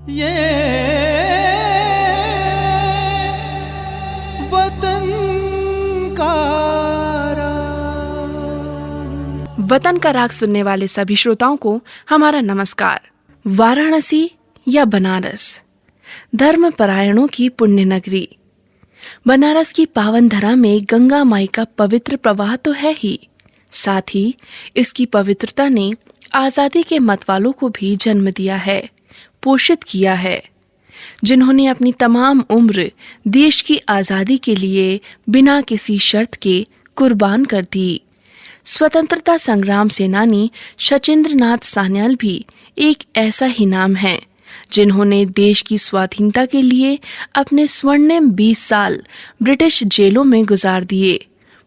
ये वतन का वतन का राग सुनने वाले सभी श्रोताओं को हमारा नमस्कार। वाराणसी या बनारस, धर्म परायणों की पुण्य नगरी। बनारस की पावन धरा में गंगा माई का पवित्र प्रवाह तो है ही, साथ ही इसकी पवित्रता ने आजादी के मतवालों को भी जन्म दिया है, पोषित किया है, जिन्होंने अपनी तमाम उम्र देश की आजादी के लिए बिना किसी शर्त के कुर्बान कर दी। स्वतंत्रता संग्राम सेनानी शचीन्द्र नाथ सान्याल भी एक ऐसा ही नाम है, जिन्होंने देश की स्वाधीनता के लिए अपने स्वर्णिम 20 साल ब्रिटिश जेलों में गुजार दिए।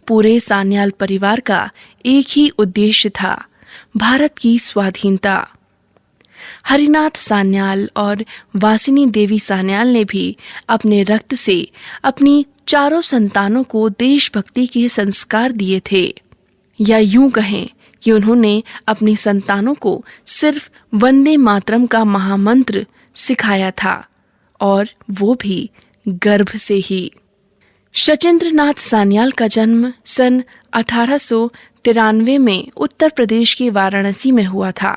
पूरे सान्याल परिवार का एक ही उद्देश्य था, भारत की स्वाधीनता। हरिनाथ सान्याल और वासिनी देवी सान्याल ने भी अपने रक्त से अपनी चारों संतानों को देशभक्ति के संस्कार दिए थे, या यूं कहें कि उन्होंने अपनी संतानों को सिर्फ वंदे मातरम का महामंत्र सिखाया था, और वो भी गर्भ से ही। शचीन्द्र नाथ सान्याल का जन्म सन 1893 में उत्तर प्रदेश के वाराणसी में हुआ था।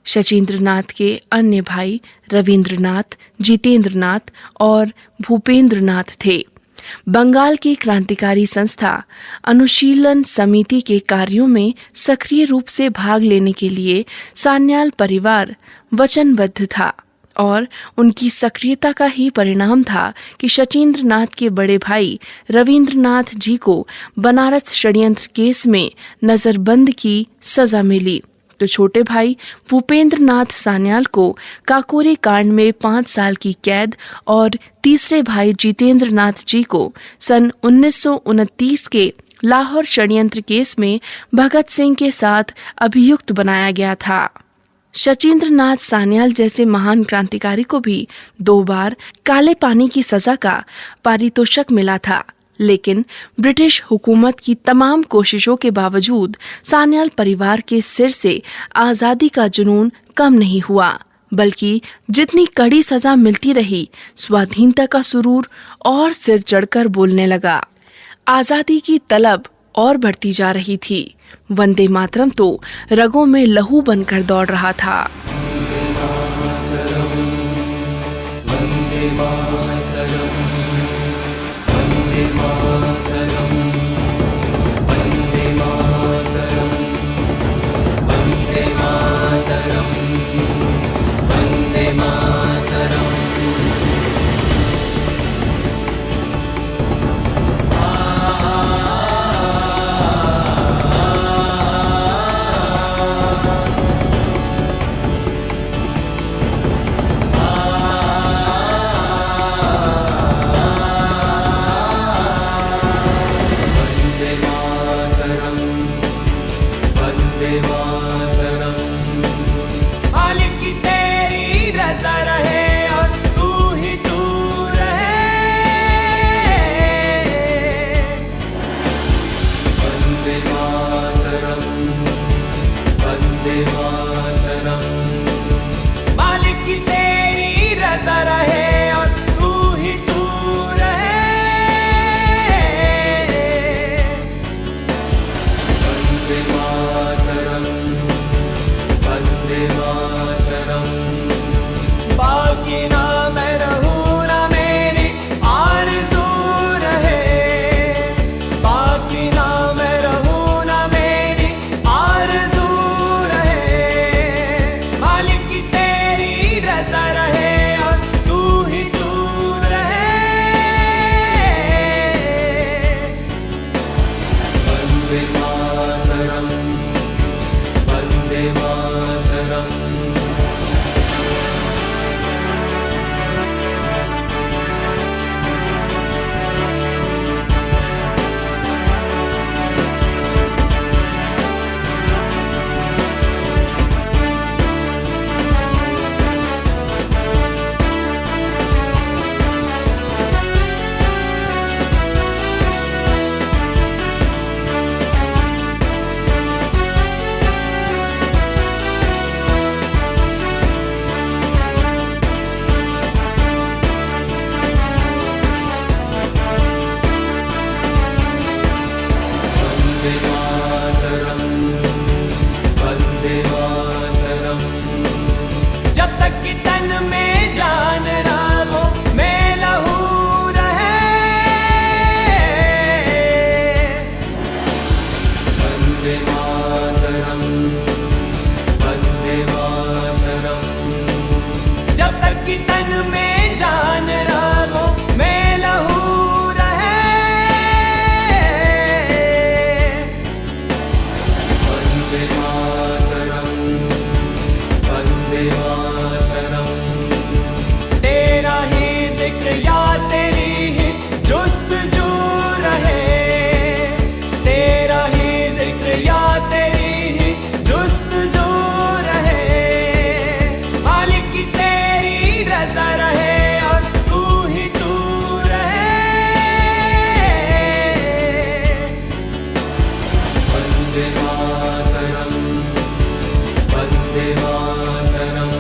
शचीन्द्र नाथ के अन्य भाई रविंद्रनाथ, जितेंद्रनाथ और भूपेंद्रनाथ थे। बंगाल की क्रांतिकारी संस्था अनुशीलन समिति के कार्यों में सक्रिय रूप से भाग लेने के लिए सान्याल परिवार वचनबद्ध था, और उनकी सक्रियता का ही परिणाम था कि शचीन्द्र नाथ के बड़े भाई रविंद्रनाथ जी को बनारस षड्यंत्र केस में नजरबंद की सजा मिली, तो छोटे भाई भूपेंद्र नाथ सान्याल को काकोरी कांड में 5 साल की कैद और तीसरे भाई जितेंद्र नाथ जी को सन 1929 के लाहौर षड्यंत्र केस में भगत सिंह के साथ अभियुक्त बनाया गया था। शचीन्द्र नाथ सान्याल जैसे महान क्रांतिकारी को भी 2 बार काले पानी की सजा का पारितोषिक मिला था, लेकिन ब्रिटिश हुकूमत की तमाम कोशिशों के बावजूद सान्याल परिवार के सिर से आजादी का जुनून कम नहीं हुआ, बल्कि जितनी कड़ी सजा मिलती रही, स्वाधीनता का सुरूर और सिर चढ़कर बोलने लगा। आजादी की तलब और बढ़ती जा रही थी। वंदे मातरम तो रगों में लहू बनकर दौड़ रहा था। की तन में जान रागों में लहू रहे। वंदे मातरम, वंदे मातरम। तेरा ही जिक्र या तेरी ही जुस्तजू रहे, तेरा ही जिक्र या तेरी ही जुस्तजू रहे। मालिक की तेरी रज़ा रहे और तू ही तू रहे। वंदे मातरम, वंदे मातरम।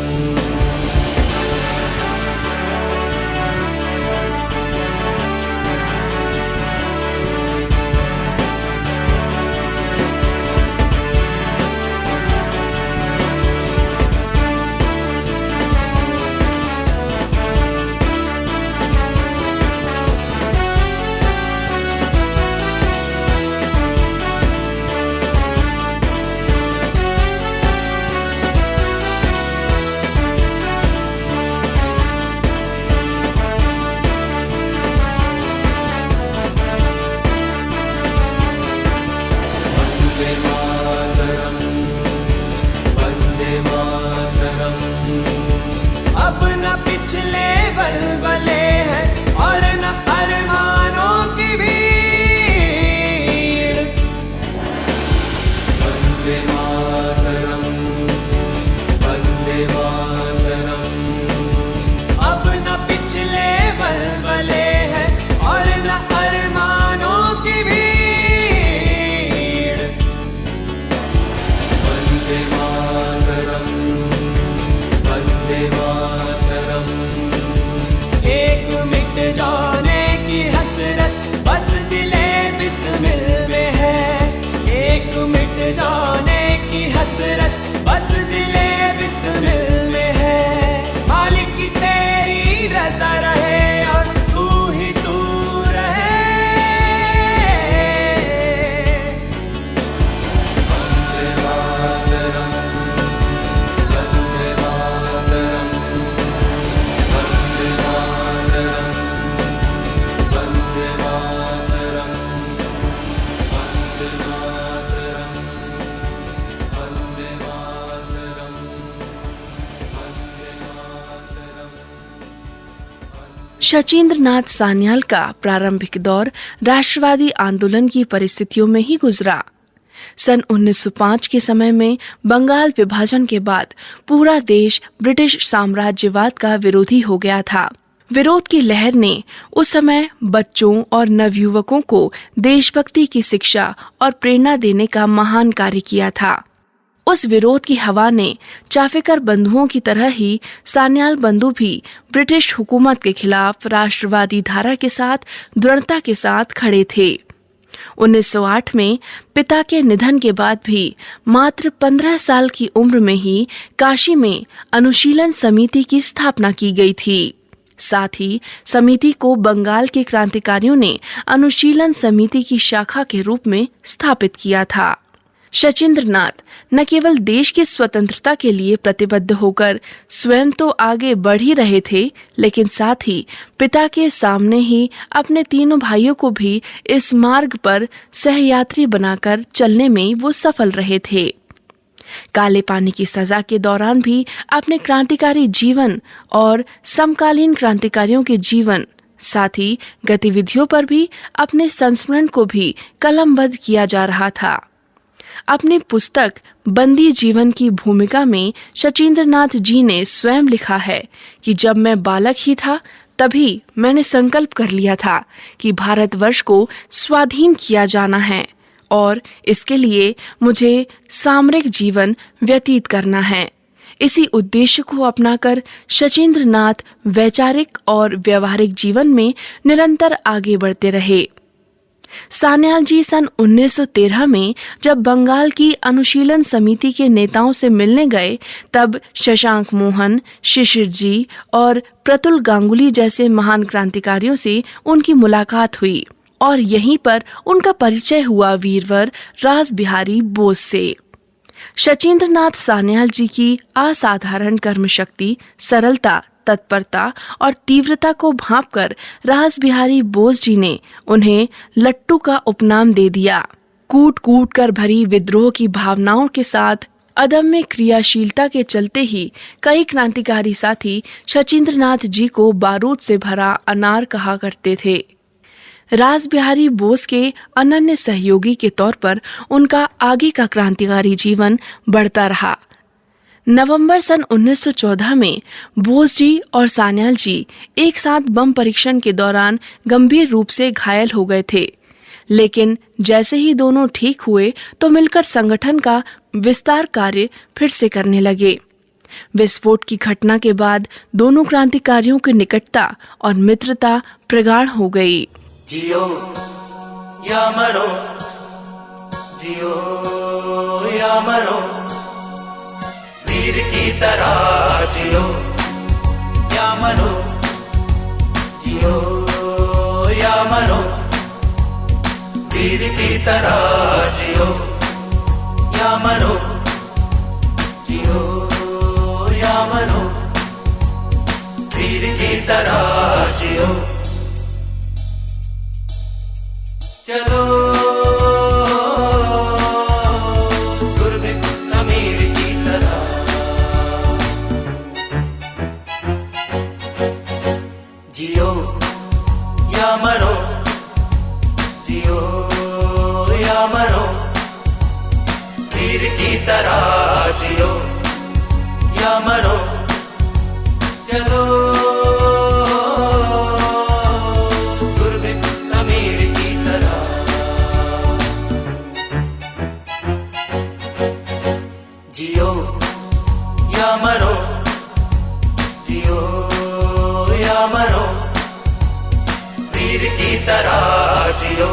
वंदे मातरम, वंदे मातरम। अब न पिछले वल्वले हैं और न अरमानों की भीड़। वंदे मातरम, वंदे मातरम। अब न पिछले वल्वले हैं और न अरमानों की भीड़। वंदे मातरम, वंदे मातरम। एक मिट जाने की हसरत बस दिले बिस्मिल में है, एक मिट जाने की हसरत बस दिले बिस्मिल में है। मालिक की तेरी रज़ा रहे और तू ही तू रहे। वंदे मातरम, वंदे मातरम। वंदे मातरम, वंदे मातरम। वंदे मातरम, वंदे मातरम। वंदे मातरम। शचीन्द्रनाथ सान्याल का प्रारंभिक दौर राष्ट्रवादी आंदोलन की परिस्थितियों में ही गुजरा। सन 1905 के समय में बंगाल विभाजन के बाद पूरा देश ब्रिटिश साम्राज्यवाद का विरोधी हो गया था। विरोध की लहर ने उस समय बच्चों और नवयुवकों को देशभक्ति की शिक्षा और प्रेरणा देने का महान कार्य किया था। उस विरोध की हवा ने चाफेकर बंधुओं की तरह ही सान्याल बंधु भी ब्रिटिश हुकूमत के खिलाफ राष्ट्रवादी धारा के साथ दृढ़ता के साथ खड़े थे। 1908 में पिता के निधन के बाद भी मात्र 15 साल की उम्र में ही काशी में अनुशीलन समिति की स्थापना की गई थी। साथ ही समिति को बंगाल के क्रांतिकारियों ने अनुशीलन समिति की शाखा के रूप में स्थापित किया था। शचीन्द्रनाथ न केवल देश की स्वतंत्रता के लिए प्रतिबद्ध होकर स्वयं तो आगे बढ़ ही रहे थे, लेकिन साथ ही पिता के सामने ही अपने तीनों भाइयों को भी इस मार्ग पर सहयात्री बनाकर चलने में वो सफल रहे थे। काले पानी की सजा के दौरान भी अपने क्रांतिकारी जीवन और समकालीन क्रांतिकारियों के जीवन साथ ही गतिविधियों पर भी अपने संस्मरण को भी कलमबद्ध किया जा रहा था। अपनी पुस्तक बंदी जीवन की भूमिका में शचीन्द्रनाथ जी ने स्वयं लिखा है कि जब मैं बालक ही था तभी मैंने संकल्प कर लिया था कि भारतवर्ष को स्वाधीन किया जाना है और इसके लिए मुझे सामरिक जीवन व्यतीत करना है। इसी उद्देश्य को अपनाकर शचीन्द्रनाथ वैचारिक और व्यवहारिक जीवन में निरंतर आगे बढ़ते रहे। सान्याल जी सन 1913 में जब बंगाल की अनुशीलन समिति के नेताओं से मिलने गए, तब शशांक मोहन, शिशिर जी और प्रतुल गांगुली जैसे महान क्रांतिकारियों से उनकी मुलाकात हुई और यहीं पर उनका परिचय हुआ वीरवर रास बिहारी बोस से। शचीन्द्रनाथ सान्याल जी की असाधारण कर्मशक्ति, सरलता तत्परता और तीव्रता को भांपकर रास बिहारी बोस जी ने उन्हें लट्टू का उपनाम दे दिया। कूट कूट कर भरी विद्रोह की भावनाओं के साथ अदम्य क्रियाशीलता के चलते ही कई क्रांतिकारी साथी शचींद्रनाथ जी को बारूद से भरा अनार कहा करते थे। रास बिहारी बोस के अनन्य सहयोगी के तौर पर उनका आगे का क्रांतिकारी जीवन बढ़ता रहा। नवंबर सन 1914 में बोस जी और सान्याल जी एक साथ बम परीक्षण के दौरान गंभीर रूप से घायल हो गए थे, लेकिन जैसे ही दोनों ठीक हुए तो मिलकर संगठन का विस्तार कार्य फिर से करने लगे। विस्फोट की घटना के बाद दोनों क्रांतिकारियों की निकटता और मित्रता प्रगाढ़ हो गई। जियो या मरो, जियो या मरो, वीर की तरह जियो या मरो, जियो या मरो, वीर की तरह जियो या मरो, जियो या मरो, वीर की तरह जियो। चलो सुरभित समीर की तरह, जियो या मरो, जियो या मरो, वीर की तरह जियो या मरो। चलो सुरभित समीर की तरह, जियो या मरो, जियो या मरो, वीर की तरह जियो।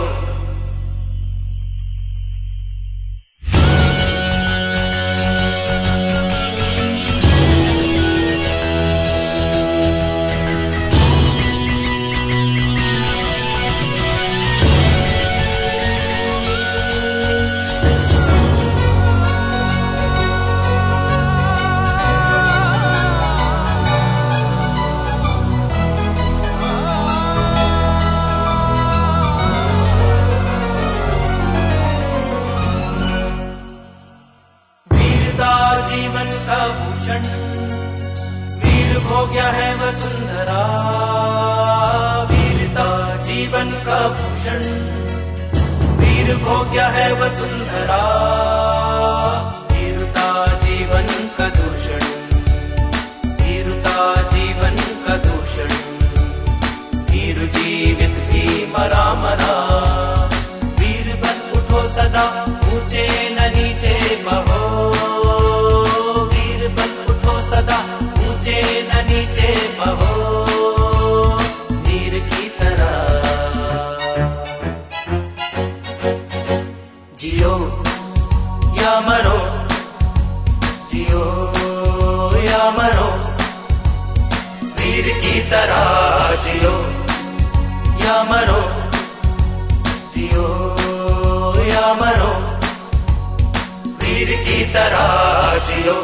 जीवन का भूषण वीर भोग्या है वसुंधरा, वीरता जीवन का भूषण वीर भोग्या है वसुंधरा, वीरता जीवन का दूषण, वीरता जीवन का दूषण, वीर जीवित भी मरा मरा, वीर बन उठो सदा ऊंचे न नीचे बहो, सदा ऊंचे न नीचे बहो, वीर की तरह। जियो या मरो, जियो या मरो, वीर की तरह जियो या मरो, जियो या मरो, वीर की तरह जियो।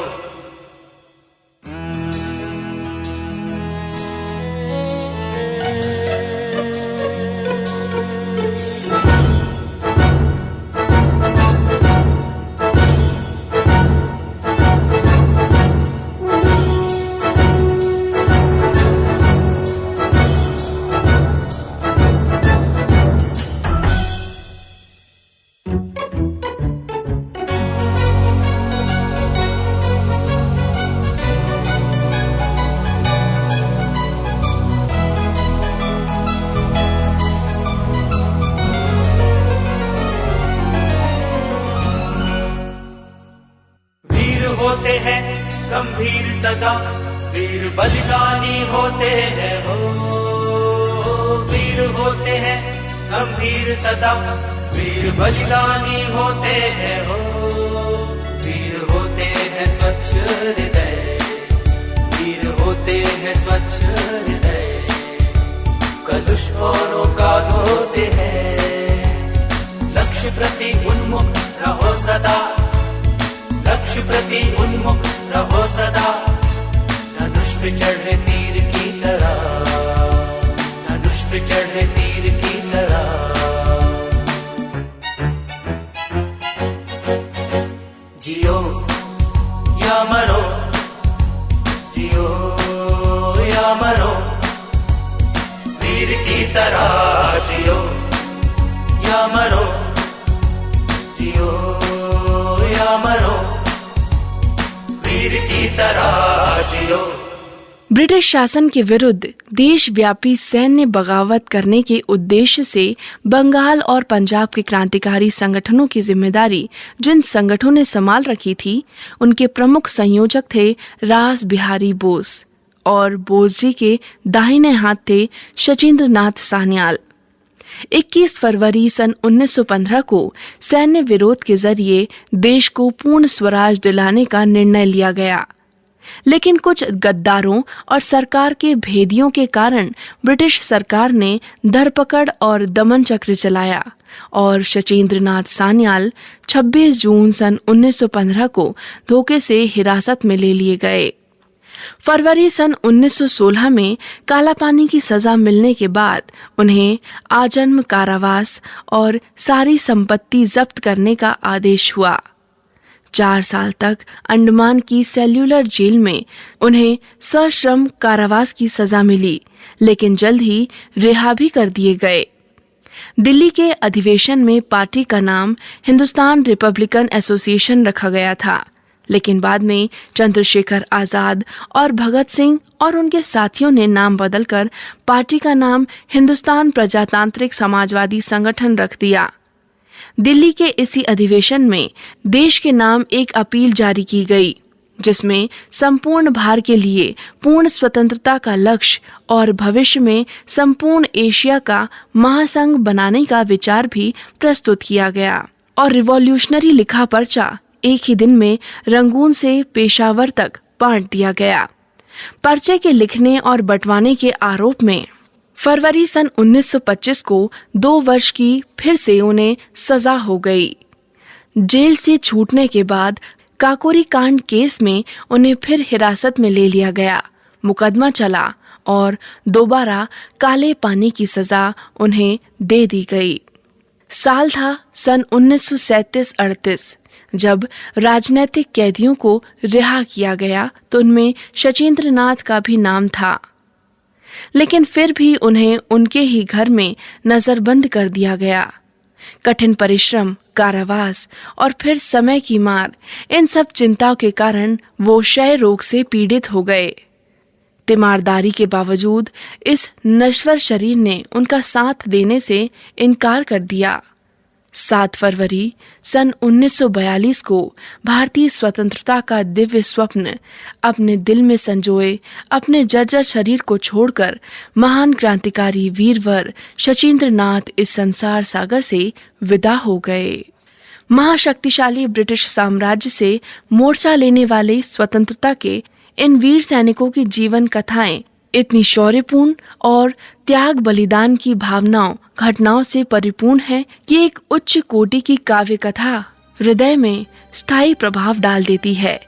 होते हैं गंभीर सदा, वीर बलिदानी होते हैं हो, वीर होते हैं गंभीर सदा, वीर बलिदानी होते हैं हो, वीर होते हैं स्वच्छ हृदय, वीर होते हैं स्वच्छ हृदय, कलुष औरों का धोते हैं, लक्ष्य प्रति उन्मुख रहो सदा, लक्ष्य प्रति उन्मुख रहो सदा, धनुष पे चढ़े तीर की तरह, धनुष पे चढ़े तीर की तरह। जियो या मरो, जियो या मरो, वीर की तरह। जियो या मरो, जियो या मरो, वीर की तरह जियो। ब्रिटिश शासन के विरुद्ध देशव्यापी सैन्य बगावत करने के उद्देश्य से बंगाल और पंजाब के क्रांतिकारी संगठनों की जिम्मेदारी जिन संगठनों ने संभाल रखी थी, उनके प्रमुख संयोजक थे रास बिहारी बोस, और बोस जी के दाहिने हाथ थे शचीन्द्र नाथ सान्याल। 21 फरवरी सन 1915 को सैन्य विरोध के जरिए देश को पूर्ण स्वराज दिलाने का निर्णय लिया गया, लेकिन कुछ गद्दारों और सरकार के भेदियों के कारण ब्रिटिश सरकार ने धरपकड़ और दमन चक्र चलाया और शचीन्द्र नाथ सान्याल 26 जून सन 1915 को धोखे से हिरासत में ले लिए गए। फरवरी सन 1916 में कालापानी की सजा मिलने के बाद उन्हें आजन्म कारावास और सारी संपत्ति जब्त करने का आदेश हुआ। 4 साल तक अंडमान की सेल्युलर जेल में उन्हें सश्रम कारावास की सजा मिली, लेकिन जल्द ही रिहा भी कर दिए गए। दिल्ली के अधिवेशन में पार्टी का नाम हिंदुस्तान रिपब्लिकन एसोसिएशन रखा गया था, लेकिन बाद में चंद्रशेखर आजाद और भगत सिंह और उनके साथियों ने नाम बदलकर पार्टी का नाम हिंदुस्तान प्रजातांत्रिक समाजवादी संगठन रख दिया। दिल्ली के इसी अधिवेशन में देश के नाम एक अपील जारी की गई, जिसमें संपूर्ण भारत के लिए पूर्ण स्वतंत्रता का लक्ष्य और भविष्य में संपूर्ण एशिया का महासंघ बनाने का विचार भी प्रस्तुत किया गया। और रिवॉल्यूशनरी लिखा पर्चा एक ही दिन में रंगून से पेशावर तक बांट दिया गया। पर्चे के लिखने और बंटवाने के आरोप में फरवरी सन 1925 को 2 वर्ष की फिर से उन्हें सजा हो गई। जेल से छूटने के बाद काकोरी कांड केस में उन्हें फिर हिरासत में ले लिया गया। मुकदमा चला और दोबारा काले पानी की सजा उन्हें दे दी गई। साल था सन 1937-38। जब राजनीतिक कैदियों को रिहा किया गया तो उनमें शचीन्द्र नाथ का भी नाम था, लेकिन फिर भी उन्हें उनके ही घर में नजरबंद कर दिया गया। कठिन परिश्रम, कारावास और फिर समय की मार, इन सब चिंताओं के कारण वो क्षय रोग से पीड़ित हो गए। तीमारदारी के बावजूद इस नश्वर शरीर ने उनका साथ देने से इनकार कर दिया। 7 फरवरी सन 1942 को भारतीय स्वतंत्रता का दिव्य स्वप्न अपने दिल में संजोए अपने जर्जर शरीर को छोड़कर महान क्रांतिकारी वीरवर शचीन्द्र नाथ इस संसार सागर से विदा हो गए। महाशक्तिशाली ब्रिटिश साम्राज्य से मोर्चा लेने वाले स्वतंत्रता के इन वीर सैनिकों की जीवन कथाएं इतनी शौर्यपूर्ण और त्याग बलिदान की भावनाओं घटनाओं से परिपूर्ण है कि एक उच्च कोटि की काव्य कथा हृदय में स्थायी प्रभाव डाल देती है।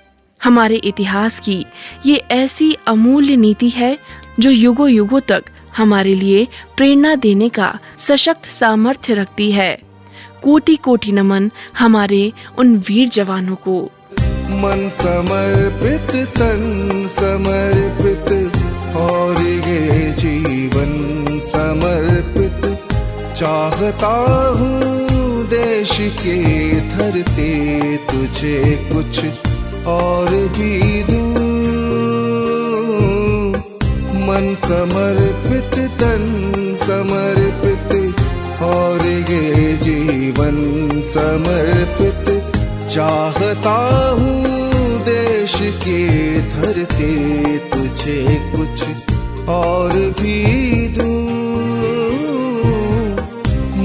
हमारे इतिहास की ये ऐसी अमूल्य नीति है जो युगों युगों तक हमारे लिए प्रेरणा देने का सशक्त सामर्थ्य रखती है। कोटि कोटि नमन हमारे उन वीर जवानों को। मन समर्पित, तन समर्पित और ये जीवन समर्पित, चाहता हूँ देश के धरते तुझे कुछ और भी दूँ। मन समर्पित, तन समर्पित और ये जीवन समर्पित, चाहता हूँ देश के धरते तुझे कुछ और भी दूँ।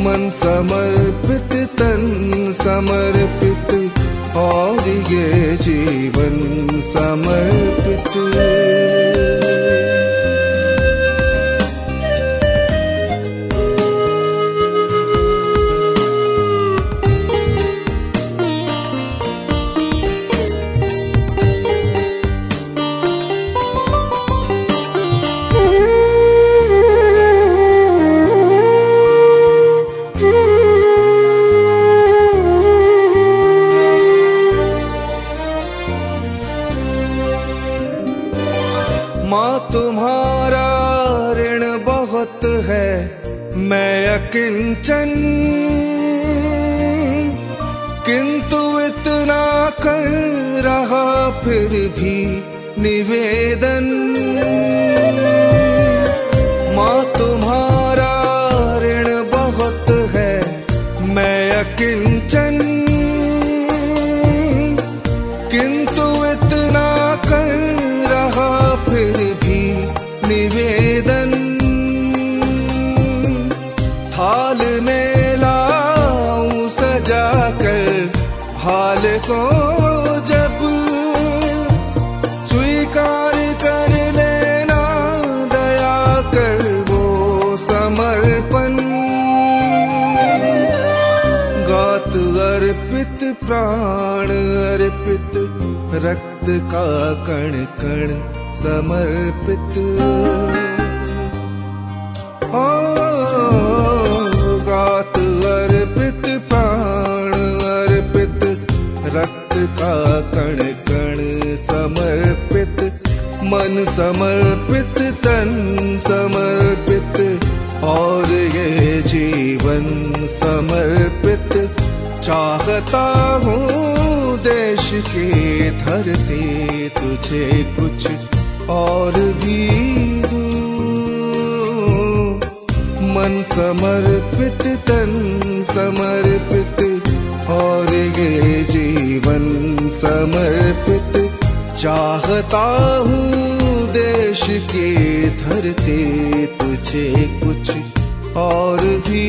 मन समर्पित, तन समर्पित और ये जीवन समर्पित। बहुत है मैं अकिंचन, किंतु इतना कर रहा फिर भी निवेदन। माँ तुम्हारा ऋण बहुत है मैं अकिंचन, किंतु इतना कर रहा फिर भी निवेदन। थाल में लाऊं सजा कर भाल को जब, स्वीकार कर लेना दया कर वो समर्पण। गात अर्पित प्राण अर्पित, रक्त का कण कण समर्पित। गात अर्पित प्राण अर्पित, रक्त का कण कण समर्पित। मन समर्पित तन समर्पित, और ये जीवन समर्पित। चाहता हूँ देश की धरती तुझे कुछ और भी दूं। मन समर्पित तन समर्पित, और ये जीवन समर्पित। चाहता हूँ देश की धरती तुझे कुछ और भी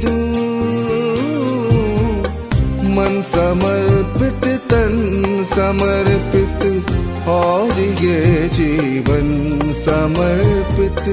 दूं। मन समर्पित तन समर्पित, और ये जीवन समर्पित।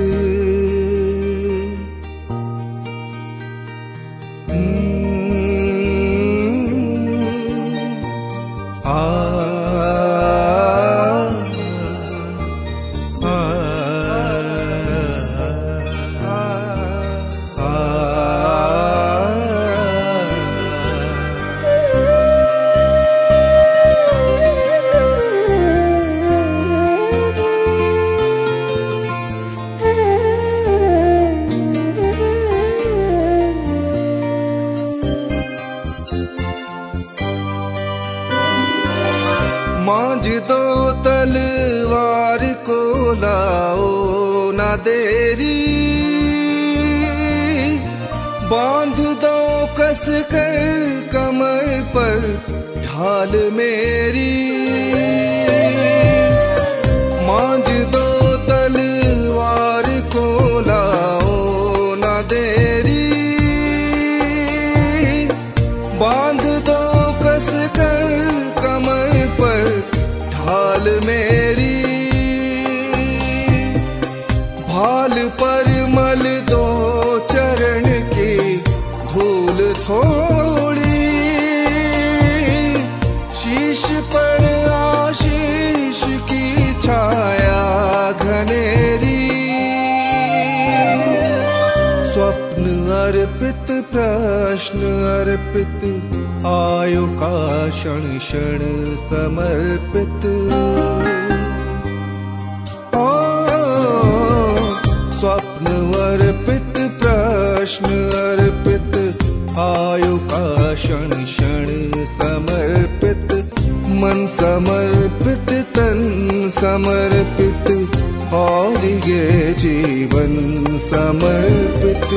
मांझ दो तलवार को लाओ ना देरी, बांध दो कस कर कमर पर ढाल मेरी। मांझ दो तलवार को लाओ ना देरी, बांध दो कस कर कमर पर ढाल मेरी। भाल पर मल दो चरण की धूल थोड़ी, शीश पर आशीष की छाया घनेरी। स्वप्न अर्पित प्रश्न अर्पित, आयु का क्षण क्षण समर्पित। स्वप्न अर्पित प्रश्न अर्पित, आयु का क्षण क्षण समर्पित। मन समर्पित तन समर्पित, और ये जीवन समर्पित।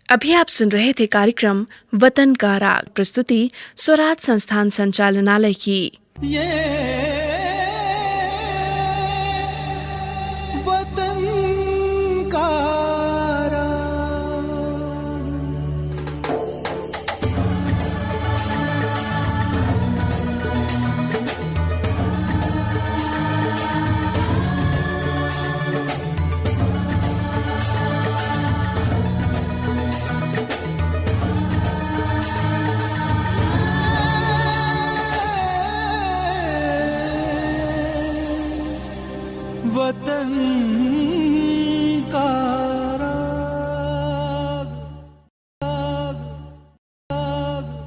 अभी आप सुन रहे थे कार्यक्रम वतन का राग, प्रस्तुति स्वराज संस्थान संचालनालय की। ये वतन का वतन